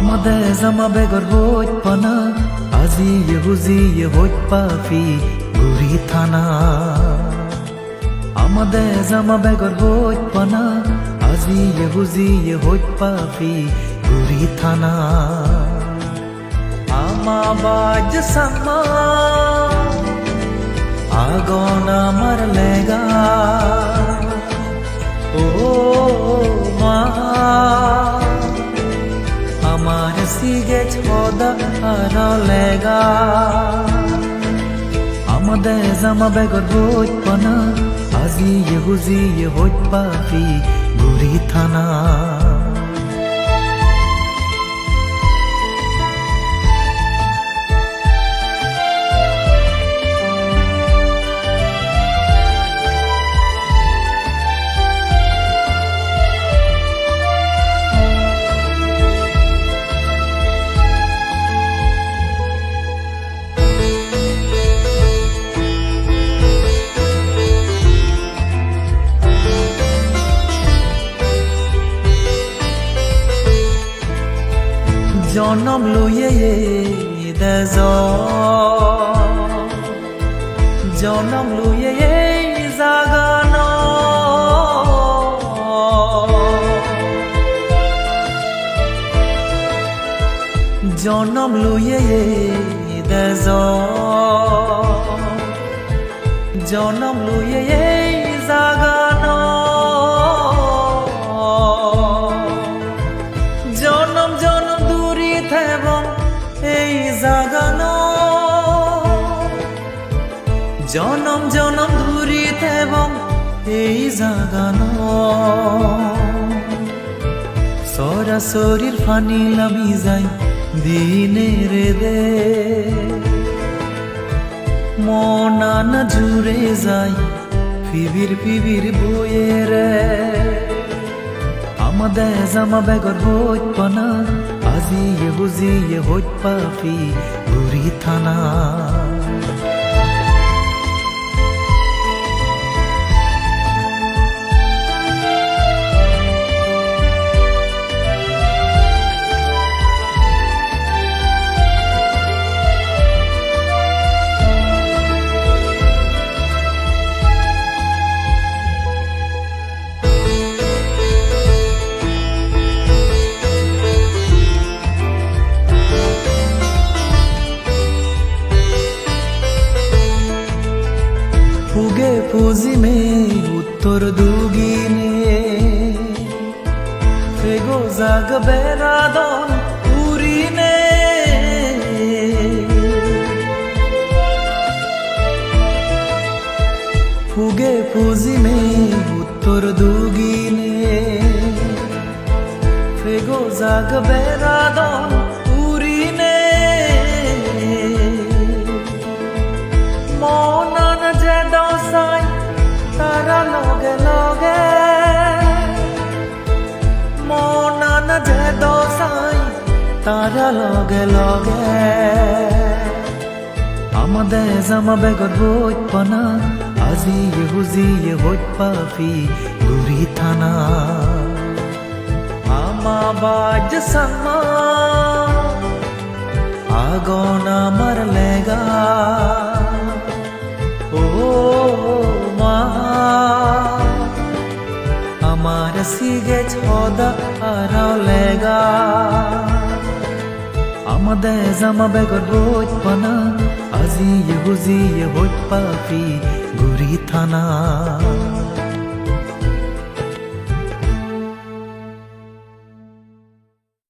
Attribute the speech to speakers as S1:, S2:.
S1: Amade zama begor hoj pana Azi ye huzi ye hoj pafi Guri thana Amade zama begor hoj pana Azi ye huzi ye hoj pafi Guri thana Ama baj sama Agona mar lega Oh ma আমার সিগে ছোদা আরলেগা আমাদের জামা বেগর হইত পানা আজি ইহুজি হইত puffy গুরি থানা জনম লইয়ে দেজ জনম লইয়ে জাগান জনম লইয়ে দেজ জনম লইয়ে জাগান জনম জনম এবং এই জাগানো জনম জনম দূরিত এবং এই জাগানো সরাসরির ফানি লামি যাই দিনের দে মনান জুড়ে যাই ফিবির বয়ে রে আমাদের জামা বেগর হইত পানা আজি ইহুজি হইত পাফি গুরি থানা ফুগে ফুজি মে উত্তর দুগিনে ফেগো জাগ বেরাদন উরিনে ফুগে ফুজি মে উত্তর দুগিনে ফেগো জাগ বেরাদন উরিনে মনান যে দসাই তারা লগে লগে মনান যে দসাই তারা লগে লগে আমাদের জামা বেগর হইত পানা আজি ইহুজি হইত পাফি গুরি থানা আমা বাজ সামা আগুন আমার লেগা ও মা আমার সিগে ছোদা আরলেগা আমাদের জামা বেগর হইত পানা আজি ইহুজি হইত পাফি গুরি থানা